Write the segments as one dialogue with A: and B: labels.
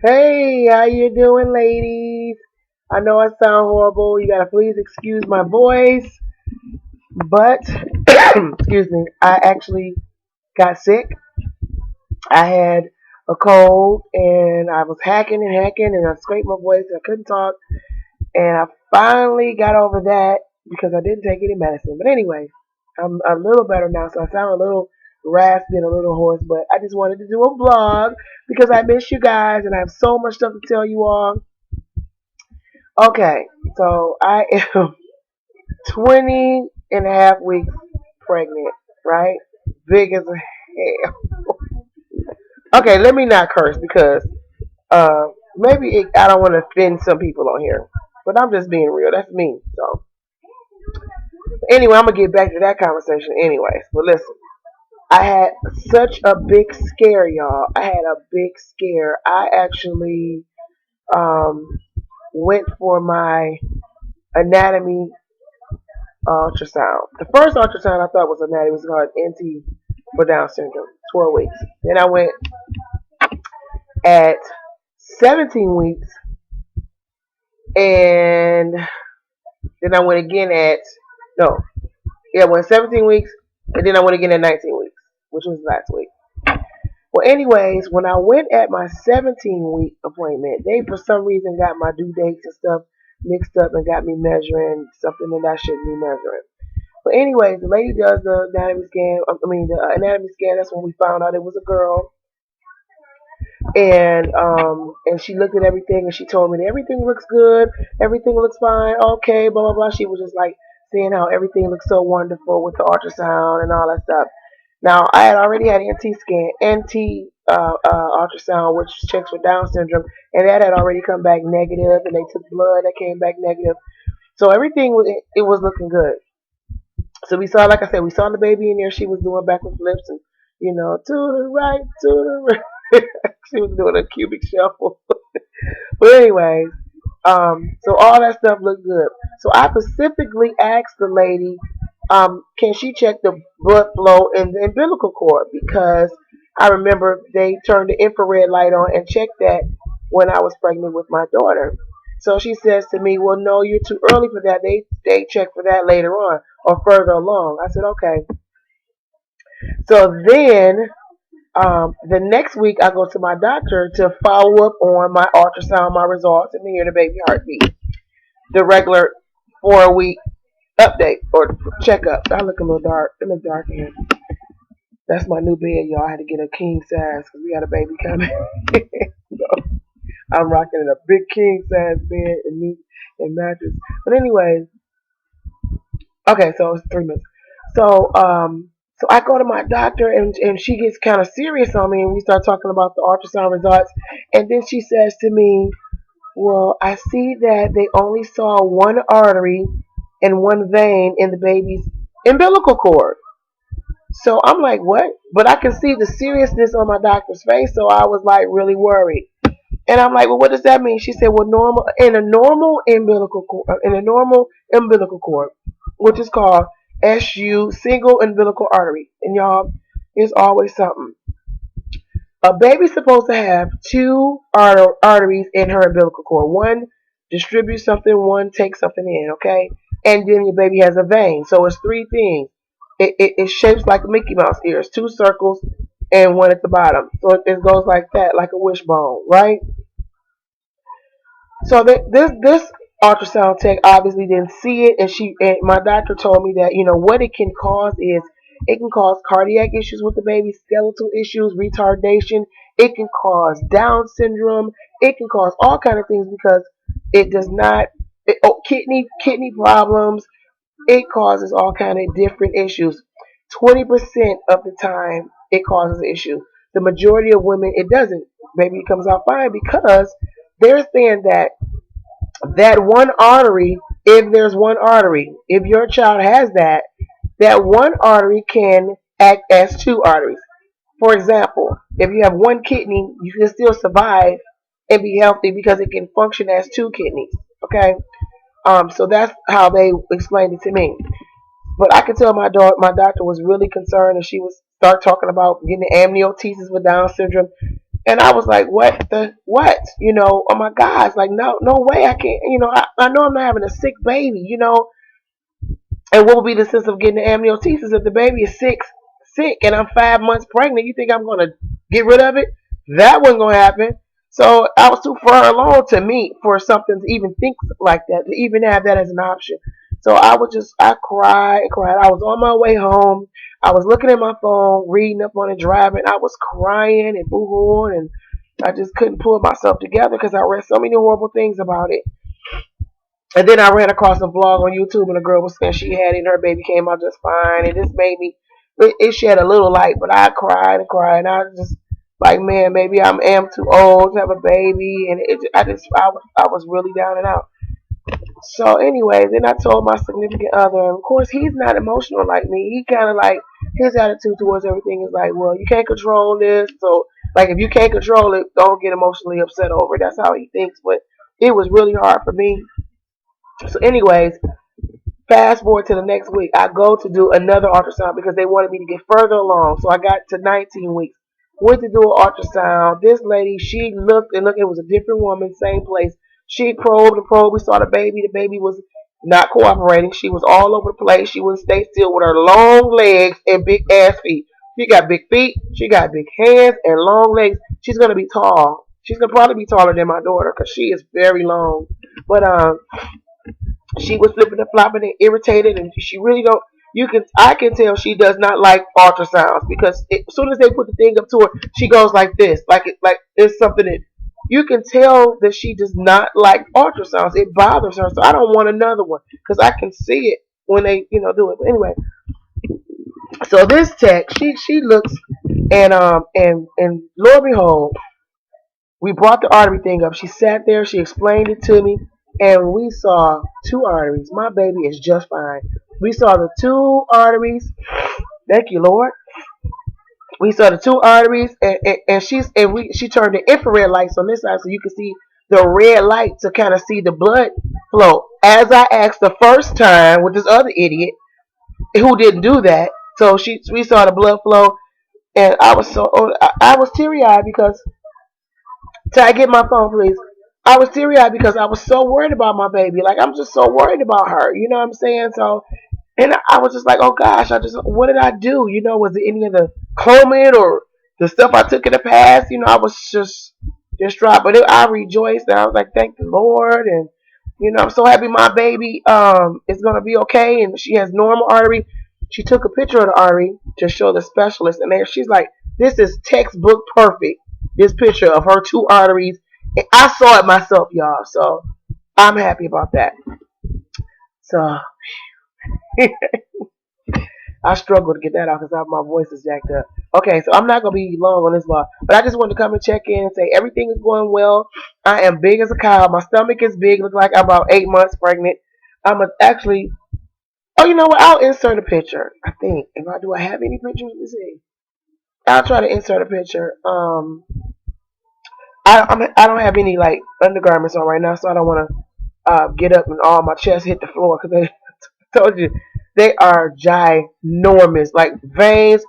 A: Hey, how you doing, ladies? I know I sound horrible. You gotta please excuse my voice, but excuse me, I actually got sick. I had a cold, and I was hacking and hacking, and I scraped my voice. I couldn't talk, and I finally got over that because I didn't take any medicine. But anyway, I'm a little better now, so I sound a little raspy and a little hoarse. But I just wanted to do a vlog because I miss you guys, and I have so much stuff to tell you all. Okay, so I am 20 and a half weeks pregnant, right? Big as a hell. Okay, let me not curse because I don't want to offend some people on here, but I'm just being real. That's me. So anyway, I'm gonna get back to that conversation anyways. But listen, I had such a big scare, y'all. I had a big scare. I actually um, went for my anatomy ultrasound. The first ultrasound I thought was anatomy was called NT for Down syndrome, 12 weeks. Then I went at 17 weeks, and then I went again at, no, yeah, I went 17 weeks, and then I went again at 19 weeks, which was last week. Well, anyways, when I went at my 17-week appointment, they for some reason got my due dates and stuff mixed up and got me measuring something that I shouldn't be measuring. But anyways, the lady does the anatomy scan. The anatomy scan. That's when we found out it was a girl. And she looked at everything and she told me that everything looks good, everything looks fine, okay, blah blah blah. She was just like saying how everything looks so wonderful with the ultrasound and all that stuff. Now I had already had NT ultrasound, which checks for Down syndrome, and that had already come back negative, and they took blood that came back negative. So everything was it was looking good. So we saw, like I said, we saw the baby in there. She was doing backward flips and, to the right, to the right. She was doing a cubic shuffle. But anyways, so all that stuff looked good. So I specifically asked the lady, can she check the blood flow in the umbilical cord? Because I remember they turned the infrared light on and checked that when I was pregnant with my daughter. So she says to me, well, no, you're too early for that. They check for that later on or further along. I said, okay. So then the next week I go to my doctor to follow up on my ultrasound, my results, and to hear the baby heartbeat. The regular 4-week update or checkup. I look a little dark. It look dark in here. That's my new bed, y'all. I had to get a king size because we got a baby coming. So I'm rocking in a big king size bed and mattress. But anyway, okay, so it's 3 months. So so I go to my doctor and she gets kind of serious on me and we start talking about the ultrasound results and then she says to me, well, I see that they only saw one artery and one vein in the baby's umbilical cord. So I'm like, what? But I can see the seriousness on my doctor's face, so I was like really worried. And I'm like, well, what does that mean? She said, well, in a normal umbilical cord, which is called SU, single umbilical artery. And y'all, it's always something. A baby's supposed to have two arteries in her umbilical cord. One distributes something, one takes something in, okay? And then your baby has a vein. So it's three things. It shapes like a Mickey Mouse ears, two circles and one at the bottom. So it goes like that, like a wishbone, right? So this ultrasound tech obviously didn't see it, and my doctor told me that what it can cause is it can cause cardiac issues with the baby, skeletal issues, retardation. It can cause Down syndrome. It can cause all kind of things because it does not kidney problems. It causes all kind of different issues. 20% of the time, it causes issues. The majority of women, it doesn't. Baby comes out fine because they're saying that one artery, if there's one artery, if your child has that one artery can act as two arteries. For example, if you have one kidney, you can still survive and be healthy because it can function as two kidneys. Okay, so that's how they explained it to me. But I could tell my doctor was really concerned, and she was start talking about getting amniotesis with Down syndrome. And I was like, what the what? Oh my gosh, like no way I can't, I know I'm not having a sick baby, and what would be the sense of getting the amniocentesis if the baby is sick, and I'm 5 months pregnant? You think I'm gonna get rid of it? That wasn't gonna happen. So I was too far along to me for something to even think like that, to even have that as an option. So I cried and cried. I was on my way home. I was looking at my phone, reading up on it, driving. I was crying and boo-hooing, and I just couldn't pull myself together because I read so many horrible things about it. And then I ran across a vlog on YouTube, and a girl was saying she had it and her baby came out just fine. And this made me, it shed a little light, but I cried and cried. And I was just like, man, maybe am too old to have a baby. And I was really down and out. So anyway, then I told my significant other, and of course he's not emotional like me. He kind of like, his attitude towards everything is like, well, you can't control this. So like, if you can't control it, don't get emotionally upset over it. That's how he thinks. But it was really hard for me. So anyways, fast forward to the next week, I go to do another ultrasound because they wanted me to get further along. So I got to 19 weeks. Went to do an ultrasound. This lady, she looked and looked. It was a different woman, same place. She probed and probed. We saw the baby. The baby was not cooperating. She was all over the place. She wouldn't stay still with her long legs and big ass feet. She got big feet. She got big hands and long legs. She's gonna be tall. She's gonna probably be taller than my daughter because she is very long. But she was flipping and flopping and irritated, and she really don't. I can tell she does not like ultrasounds because as soon as they put the thing up to her, she goes like this, like it's something that you can tell that she does not like ultrasounds. It bothers her, so I don't want another one because I can see it when they do it. But anyway, so this tech, she looks, and lo and behold, we brought the artery thing up. She sat there, she explained it to me, and we saw two arteries. My baby is just fine. We saw the two arteries. Thank you, Lord. We saw the two arteries, and she turned the infrared lights on this side so you could see the red light to kind of see the blood flow. As I asked the first time with this other idiot who didn't do that, so we saw the blood flow, and I was teary eyed because till I get my phone, please. I was teary eyed because I was so worried about my baby. Like, I'm just so worried about her. You know what I'm saying? So, and I was just like, oh gosh, what did I do? Was it any of the Clomid or the stuff I took in the past? I was just distraught. But I rejoiced and I was like, thank the Lord. And, I'm so happy my baby is going to be okay. And she has normal artery. She took a picture of the artery to show the specialist. And there she's like, this is textbook perfect. This picture of her two arteries. And I saw it myself, y'all. So I'm happy about that. So I struggle to get that out because my voice is jacked up. Okay, so I'm not going to be long on this vlog. But I just wanted to come and check in and say everything is going well. I am big as a cow. My stomach is big. Looks like I'm about 8 months pregnant. Actually, oh, you know what? I'll insert a picture. I think. Do I have any pictures? Let me see. I'll try to insert a picture. I don't have any like undergarments on right now, so I don't want to get up and all my chest hit the floor because I told you they are ginormous, like veins.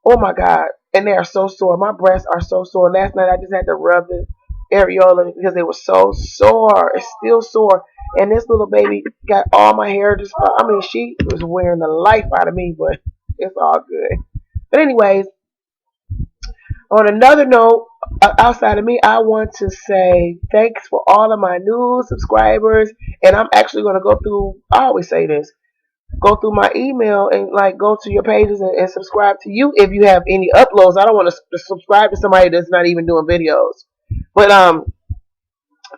A: Oh my god, and they are so sore. My breasts are so sore. Last night I just had to rub the areola because they were so sore. It's still sore, and this little baby got all my hair just. I mean, she was wearing the life out of me, but it's all good. But anyways. On another note, outside of me, I want to say thanks for all of my new subscribers. And I'm actually going to go through, I always say this, go through my email and like go to your pages and subscribe to you if you have any uploads. I don't want to subscribe to somebody that's not even doing videos. But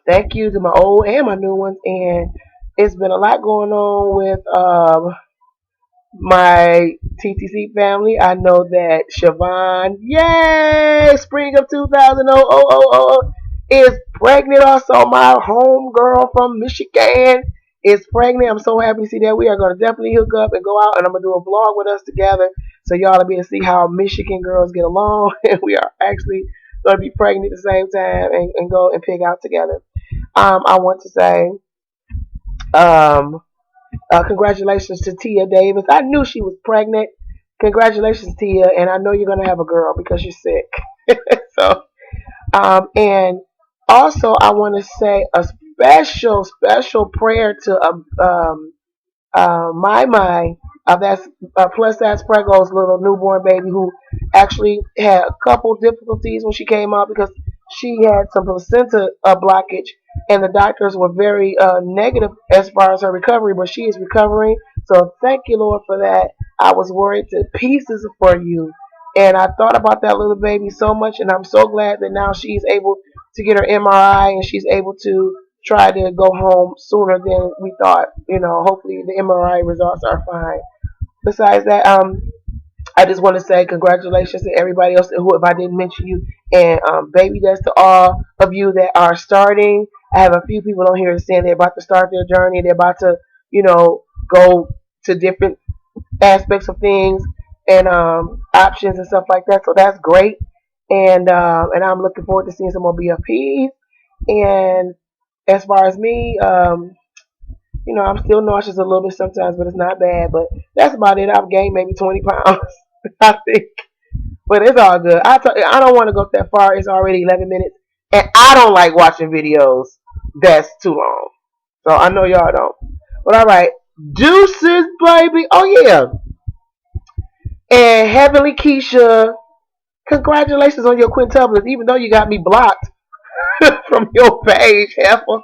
A: thank you to my old and my new ones. And it's been a lot going on with my TTC family. I know that Siobhan, yay, spring of 2000, is pregnant. Also, my home girl from Michigan is pregnant. I'm so happy to see that. We are going to definitely hook up and go out, and I'm going to do a vlog with us together so y'all will be able to see how Michigan girls get along. And we are actually going to be pregnant at the same time and go and pig out together. I want to say, congratulations to Tia Davis. I knew she was pregnant. Congratulations, Tia, and I know you're gonna have a girl because you're sick. So And also, I want to say a special prayer to my that's plus size Prego's little newborn baby who actually had a couple difficulties when she came out because she had some placenta blockage and the doctors were very negative as far as her recovery, but she is recovering. So thank you, Lord, for that. I was worried to pieces for you. And I thought about that little baby so much, and I'm so glad that now she's able to get her MRI and she's able to try to go home sooner than we thought. You know, hopefully the MRI results are fine. Besides that, I just want to say congratulations to everybody else who, if I didn't mention you, and baby deaths to all of you that are starting. I have a few people on here saying they're about to start their journey. They're about to, you know, go to different aspects of things and options and stuff like that. So that's great. And I'm looking forward to seeing some more BFPs. And as far as me, you know, I'm still nauseous a little bit sometimes, but it's not bad. But that's about it. I've gained maybe 20 pounds, I think. But it's all good. I don't want to go that far. It's already 11 minutes. And I don't like watching videos that's too long. So I know y'all don't. But all right. Deuces, baby. Oh, yeah. And Heavenly Keisha, congratulations on your quintuplets, even though you got me blocked from your page, Heifer.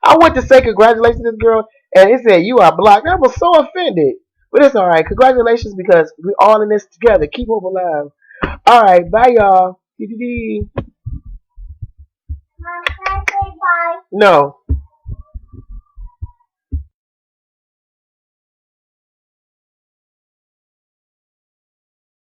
A: I went to say congratulations to this girl, and it said you are blocked. I was so offended. But it's all right. Congratulations because we're all in this together. Keep hope alive. All right. Bye, y'all. No.